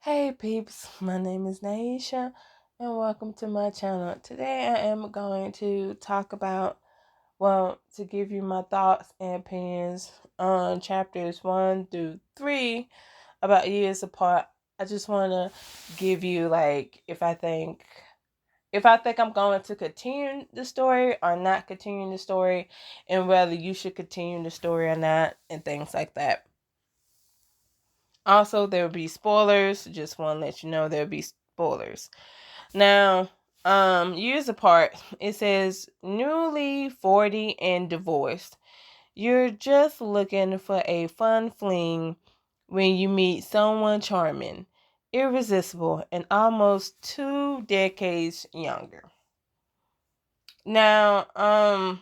Hey peeps, my name is Naisha and welcome to my channel. Today I am going to talk about, to give you my thoughts and opinions on chapters 1 through 3 about years apart. I just want to give you if I think I'm going to continue the story or not continue the story, and whether you should continue the story or not, and things like that. Also, there will be spoilers. Just want to let you know there will be spoilers. Now, years apart, it says newly 40 and divorced. You're just looking for a fun fling when you meet someone charming, irresistible, and almost 2 decades younger. Now, I'm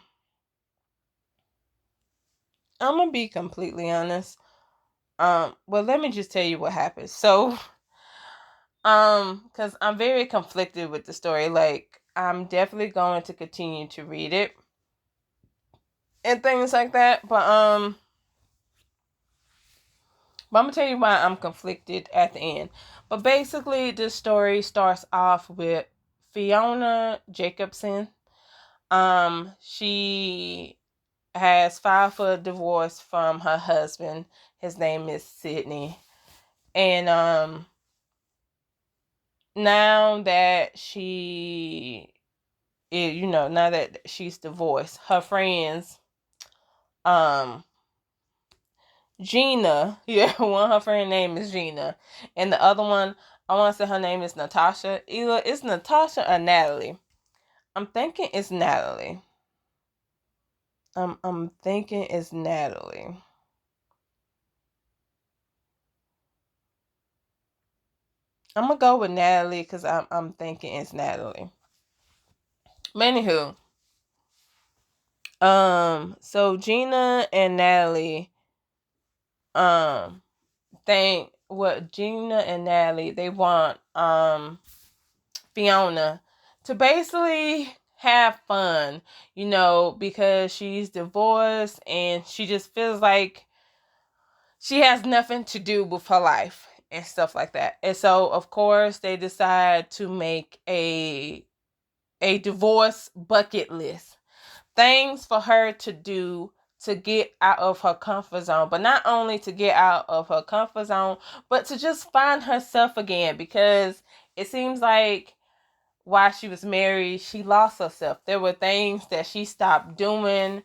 gonna be completely honest. Let me just tell you what happened. So, because I'm very conflicted with the story. Like, I'm definitely going to continue to read it and things like that. But I'm gonna tell you why I'm conflicted at the end. But basically, this story starts off with Fiona Jacobson. She has filed for a divorce from her husband. His name is Sydney, and now that now that she's divorced, her friends, um, Gina, yeah, one of her friend name is Gina, and the other one, I want to say her name is Natasha. Either it's Natasha or Natalie. I'm thinking it's Natalie. I'm thinking it's Natalie. I'm gonna go with Natalie because I'm thinking it's Natalie. But anywho, so Gina and Natalie, think what Gina and Natalie, they want Fiona to basically have fun, because she's divorced and she just feels like she has nothing to do with her life and stuff like that. And so of course they decide to make a divorce bucket list. Things for her to do to get out of her comfort zone, but not only to get out of her comfort zone, but to just find herself again, because it seems like while she was married, she lost herself. There were things that she stopped doing.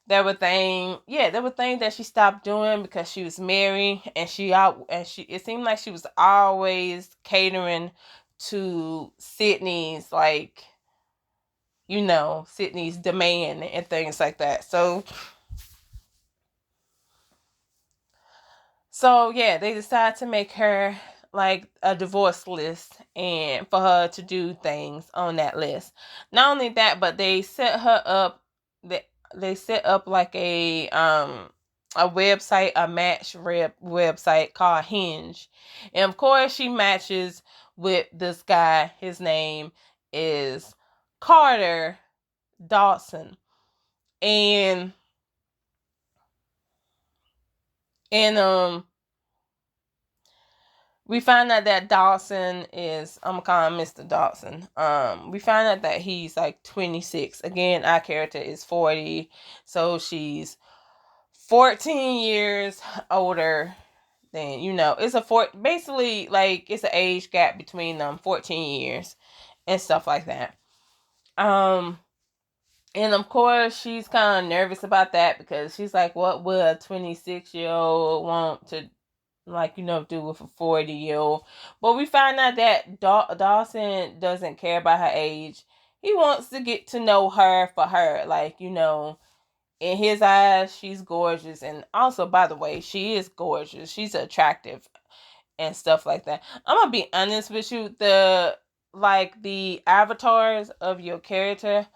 There were things that she stopped doing because she was married, and it seemed like she was always catering to Sydney's, Sydney's demand and things like that. So yeah, they decided to make her like a divorce list, and for her to do things on that list. Not only that, but they set her up. They set up like a website, a website called Hinge, and of course she matches with this guy. His name is Carter Dawson, and and we find out that Dawson is, I'm gonna call him Mr. Dawson. We find out that he's like 26. Again, our character is 40, so she's 14 years older than, basically like it's an age gap between them, 14 years and stuff like that. And of course she's kind of nervous about that, because she's like, what would a 26-year-old want to, do with a 40-year-old? But we find out that Dawson doesn't care about her age. He wants to get to know her for her. In his eyes, she's gorgeous. And also, by the way, she is gorgeous. She's attractive and stuff like that. I'm going to be honest with you. The avatars of your character,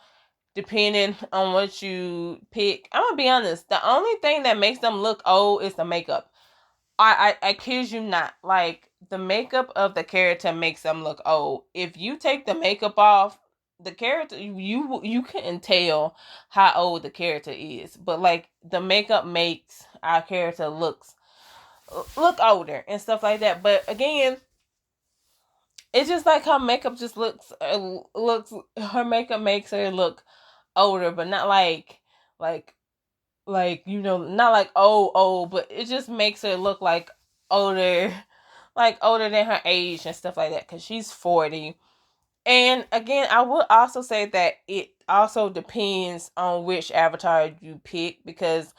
depending on what you pick, I'm going to be honest. The only thing that makes them look old is the makeup. I kid you not. Like, the makeup of the character makes them look old. If you take the makeup off, the character, you couldn't tell how old the character is. But like, the makeup makes our character look older and stuff like that. But again, it's just like her makeup just looks her makeup makes her look older, but not like not like old, but it just makes her look like older, like older than her age and stuff like that, because she's 40. And again, I would also say that it also depends on which avatar you pick, because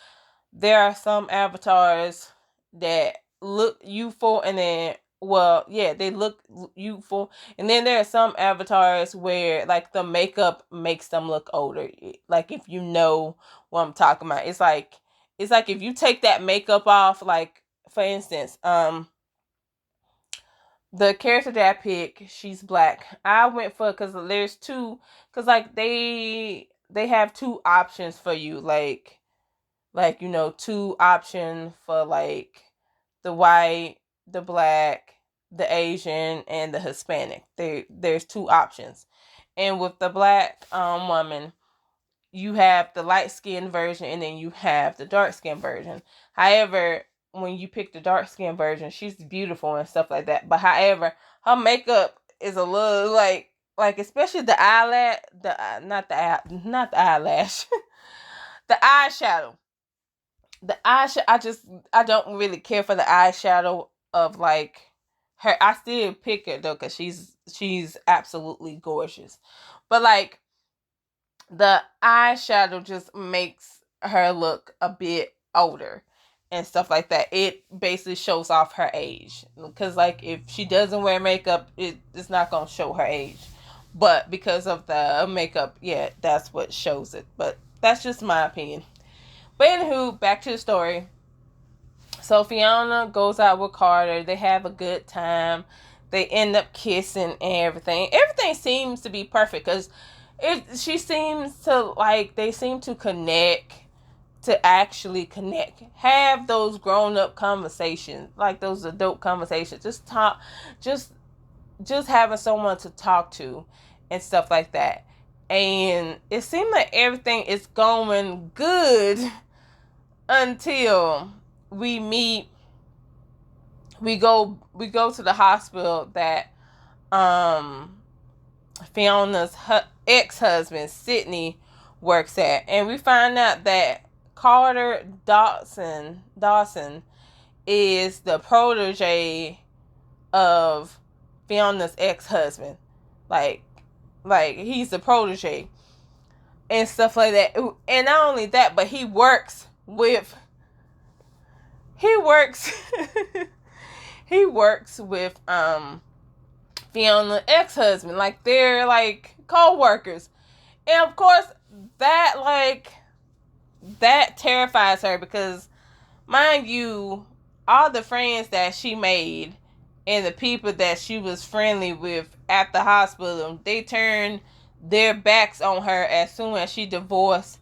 there are some avatars that look youthful, and then, well, yeah, they look youthful, and then there are some avatars where like the makeup makes them look older. Like, if you know what I'm talking about, it's like if you take that makeup off, like, for instance, the character that I pick, she's black. I went for, because there's two, because like they have two options for you, like two options for like the white, the black, the Asian, and the Hispanic. There's two options. And with the black woman, you have the light skinned version, and then you have the dark skinned version. However, when you pick the dark skinned version, she's beautiful and stuff like that. But however, her makeup is a little like especially the eyelash, not the eyelash, the eyeshadow. The eyeshadow, I don't really care for the eyeshadow of like her. I still pick it though, because she's absolutely gorgeous. But like, the eyeshadow just makes her look a bit older and stuff like that. It basically shows off her age, because like if she doesn't wear makeup, it's not gonna show her age. But because of the makeup, yeah, that's what shows it. But that's just my opinion. But anywho, back to the story. So Fiona goes out with Carter. They have a good time. They end up kissing and everything. Everything seems to be perfect, because she seems to like, they seem to connect, to actually connect, have those grown up conversations, like those adult conversations, just talk, just having someone to talk to and stuff like that. And it seemed like everything is going good until we meet we go to the hospital that Fiona's ex-husband Sydney works at, and we find out that Carter Dawson is the protege of Fiona's ex-husband. like like he's the protege and stuff like that. And not only that, but he works he works with Fiona's ex-husband. Like, they're like co-workers. And of course, that terrifies her, because mind you, all the friends that she made and the people that she was friendly with at the hospital, they turned their backs on her as soon as she divorced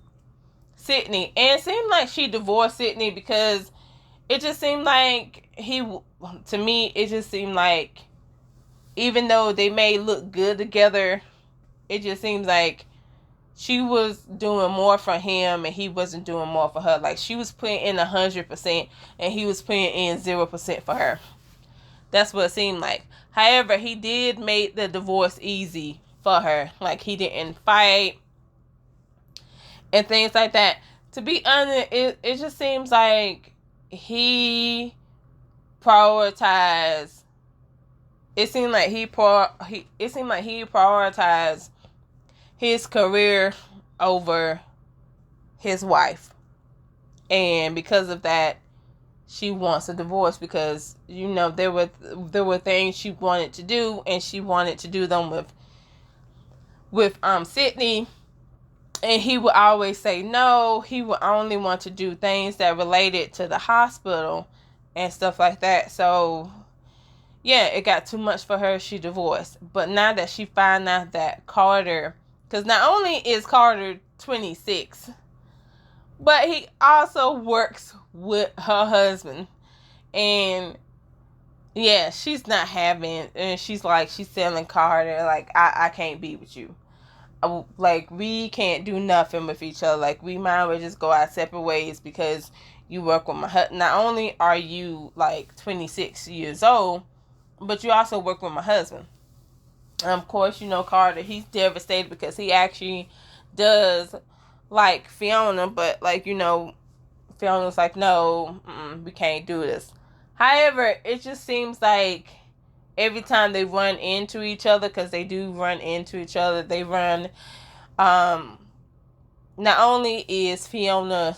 Sydney. And it seemed like she divorced Sydney because it just seemed like to me, it just seemed like, even though they may look good together, it just seems like she was doing more for him and he wasn't doing more for her. Like, she was putting in 100% and he was putting in 0% for her. That's what it seemed like. However, he did make the divorce easy for her. Like, he didn't fight and things like that. To be honest, it just seems like he prioritized. It seemed like he prioritized his career over his wife, and because of that, she wants a divorce, because there were things she wanted to do, and she wanted to do them with Sydney, and he would always say no. He would only want to do things that related to the hospital and stuff like that. So yeah, it got too much for her. She divorced. But now that she found out that Carter, because not only is Carter 26, but he also works with her husband. And yeah, she's not having, and she's telling Carter, like, I can't be with you. Like, we can't do nothing with each other. Like, we might as well just go our separate ways, because you work with my husband. Not only are you like 26 years old, but you also work with my husband. Of course, Carter, he's devastated because he actually does like Fiona, but like, Fiona's like, no, we can't do this. However, it just seems like every time they run into each other, because they do run into each other, they run, um, not only is Fiona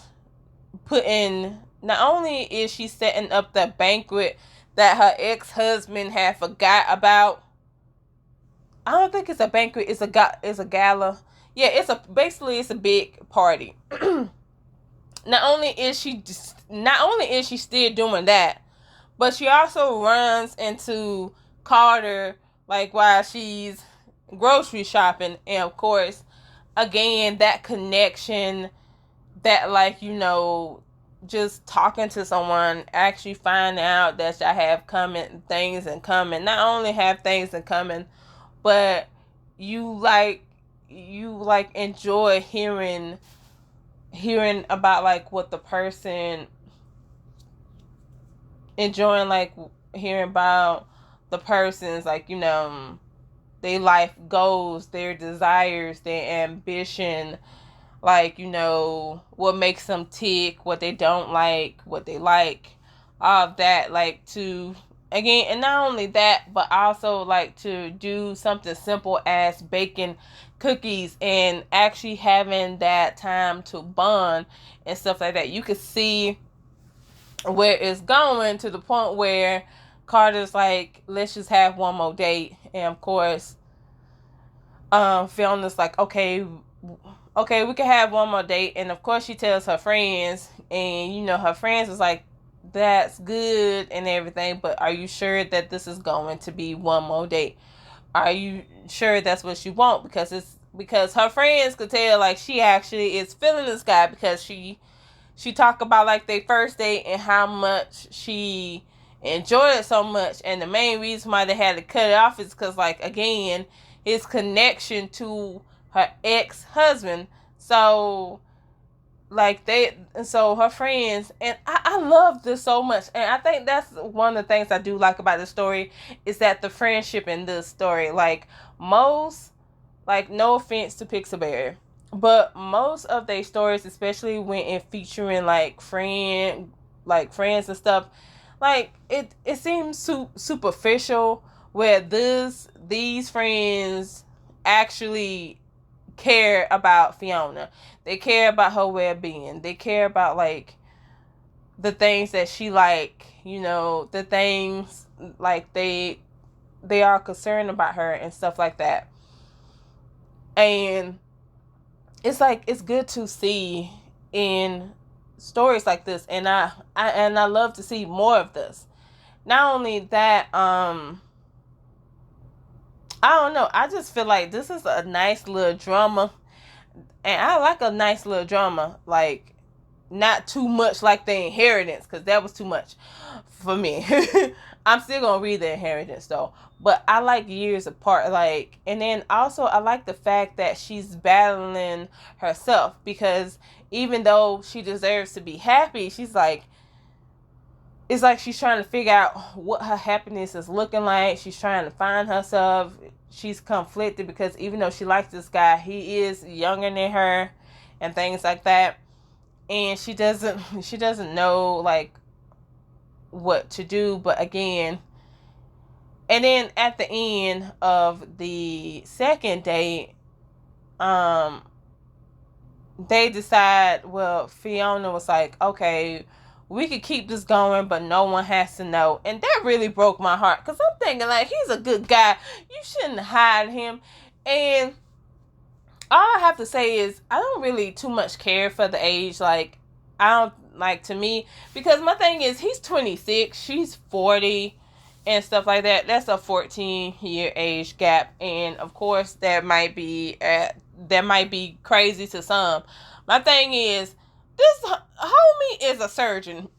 not only is she setting up the banquet that her ex-husband had forgot about. I don't think it's a banquet. It's a gala. Yeah, it's a big party. Not only is she still doing that, but she also runs into Carter like while she's grocery shopping, and of course, again, that connection, that like, just talking to someone, actually find out that y'all have things in common. Not only have things in common, but you enjoy hearing about like what the person enjoying, like hearing about the person's, like, their life goals, their desires, their ambition, like, what makes them tick, what they don't like, what they like, all of that, like, to again, and not only that, but also like to do something simple as baking cookies and actually having that time to bond and stuff like that. You could see where it's going, to the point where Carter's like, let's just have one more date, and of course, Fiona's like, okay, we can have one more date. And of course, she tells her friends, and her friends is like, that's good and everything, but are you sure that this is going to be one more date? Are you sure that's what you want? Because her friends could tell, like, she actually is feeling this guy, because she talked about like their first date and how much she enjoyed it so much, and the main reason why they had to cut it off is because, like, again, his connection to her ex-husband. So like so her friends, and I love this so much, and I think that's one of the things I do like about the story, is that the friendship in this story, like, no offense to Pixelberry, but most of their stories, especially when it featuring like friends and stuff, like it seems superficial, where these friends actually care about Fiona. They care about her well-being. They care about like the things that she like, the things like they are concerned about her and stuff like that. And it's like, it's good to see in stories like this, and I love to see more of this. Not only that, I don't know, I just feel like this is a nice little drama, and I like a nice little drama, like, not too much like The Inheritance, because that was too much for me. I'm still gonna read The Inheritance though, but I like Years Apart, like, and then also I like the fact that she's battling herself, because even though she deserves to be happy, she's like, it's like she's trying to figure out what her happiness is looking like. She's trying to find herself. She's conflicted, because even though she likes this guy, he is younger than her and things like that, and she doesn't know like what to do. But again, and then at the end of the second date, they decide, well, Fiona was like, okay, we could keep this going, but no one has to know. And that really broke my heart, because I'm thinking, like, he's a good guy, you shouldn't hide him. And all I have to say is, I don't really too much care for the age. Like, I don't, like, to me, because my thing is, he's 26, she's 40 and stuff like that. That's a 14-year age gap, and of course that might be crazy to some. My thing is, this homie is a surgeon.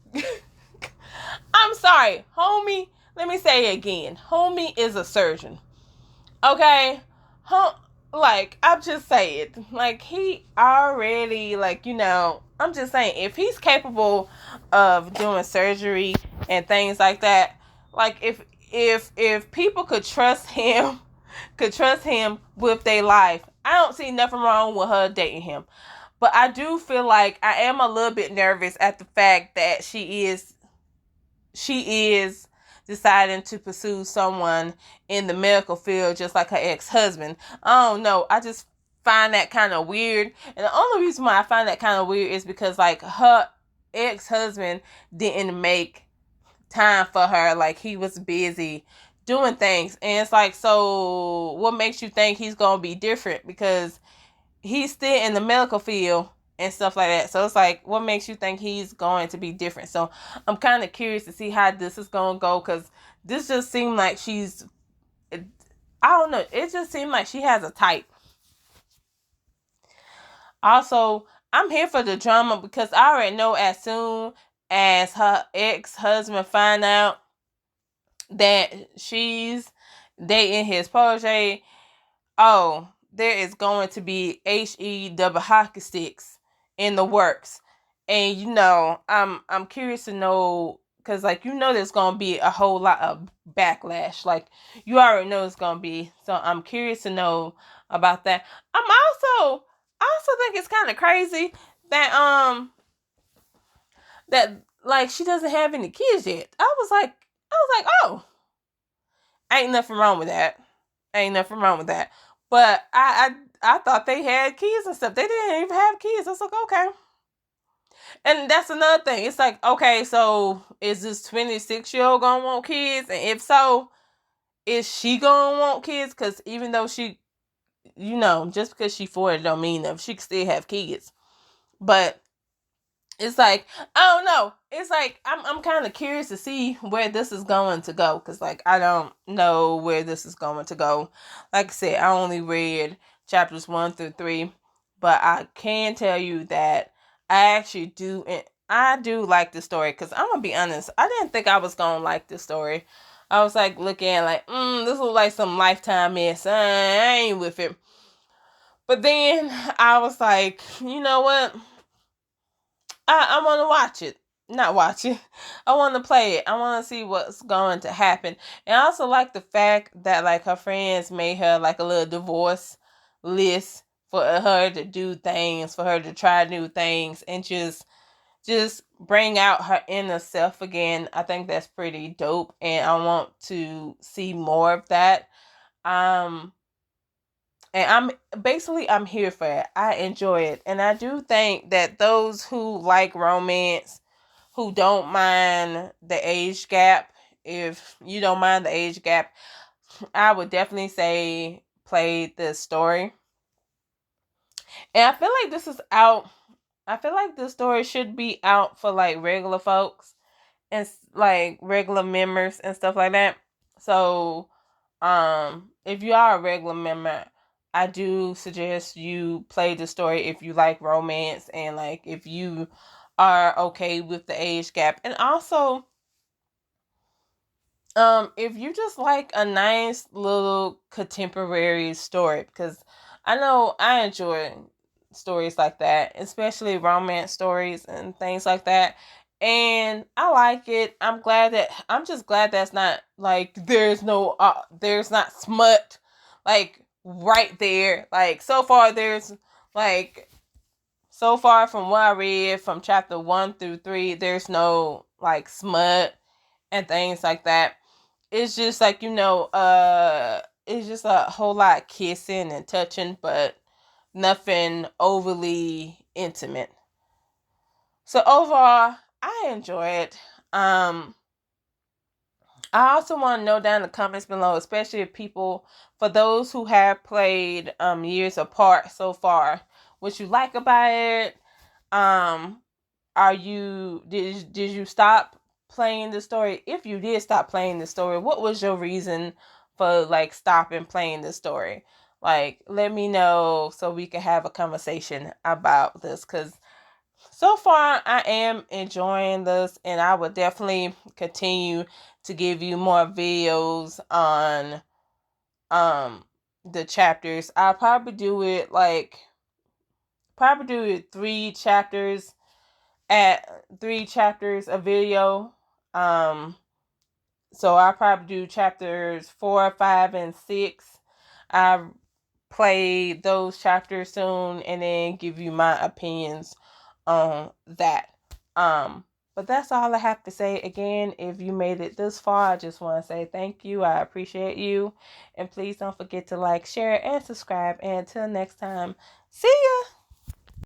I'm sorry, homie, let me say it again, homie is a surgeon, okay? Like, I'm just saying, like, he already, like, I'm just saying, if he's capable of doing surgery and things like that, like, if people could trust him could trust him with their life. I don't see nothing wrong with her dating him. But I do feel like I am a little bit nervous at the fact that she is deciding to pursue someone in the medical field just like her ex-husband. I don't know. I just find that kind of weird. And the only reason why I find that kind of weird is because like her ex-husband didn't make time for her. Like he was busy doing things. And it's like, so what makes you think he's going to be different? Because he's still in the medical field and stuff like that. So it's like, what makes you think he's going to be different? So I'm kind of curious to see how this is going to go, because this just seemed like I don't know, it just seemed like she has a type. Also, I'm here for the drama because I already know as soon as her ex-husband find out that she's dating his protege, oh, there is going to be HE double hockey sticks in the works. And I'm curious to know, because like there's gonna be a whole lot of backlash. Like you already know it's gonna be. So I'm curious to know about that. I also think it's kind of crazy that that like she doesn't have any kids yet. I was like, oh, ain't nothing wrong with that. Ain't nothing wrong with that. But I thought they had kids and stuff. They didn't even have kids. I was like, okay. And that's another thing. It's like, okay, so is this 26-year-old gonna want kids? And if so, is she gonna want kids? Because even though she, just because she 40 don't mean that she can still have kids. But it's like, I don't know. It's like I'm kind of curious to see where this is going to go, because like I don't know where this is going to go. Like I said, I only read chapters 1 through 3, but I can tell you that I actually do, and I do like the story. Because I'm gonna be honest, I didn't think I was gonna like this story. I was like looking at like, this looks like some Lifetime mess. I ain't with it. But then I was like, you know what? I want to watch it. Not watch it. I want to play it. I want to see what's going to happen. And I also like the fact that like her friends made her like a little divorce list for her to do things, for her to try new things, and just bring out her inner self again. I think that's pretty dope, and I want to see more of that. Um, and I'm here for it. I enjoy it. And I do think that those who like romance, who don't mind the age gap, if you don't mind the age gap, I would definitely say play this story. And I feel like this is out. I feel like this story should be out for like regular folks and like regular members and stuff like that. So, if you are a regular member, I do suggest you play the story if you like romance, and like if you are okay with the age gap. And also, if you just like a nice little contemporary story, because I know I enjoy stories like that, especially romance stories and things like that. And I like it. I'm just glad that's not like there's not smut like right there. Like like so far from what I read from chapter 1 through 3, there's no like smut and things like that. It's just like, it's just a whole lot of kissing and touching, but nothing overly intimate. So overall, I enjoy it. I also want to know down in the comments below, especially if for those who have played Years Apart so far, what you like about it. Did you stop playing the story? If you did stop playing the story, what was your reason for like stopping playing the story? Like, let me know so we can have a conversation about this, because so far I am enjoying this, and I will definitely continue to give you more videos on the chapters. I'll probably do it 3 chapters at 3 chapters a video. So I'll probably do chapters 4, 5, and 6 I play those chapters soon and then give you my opinions on that. But that's all I have to say. Again, if you made it this far, I just want to say thank you. I appreciate you. And please don't forget to like, share, and subscribe. And until next time, see ya!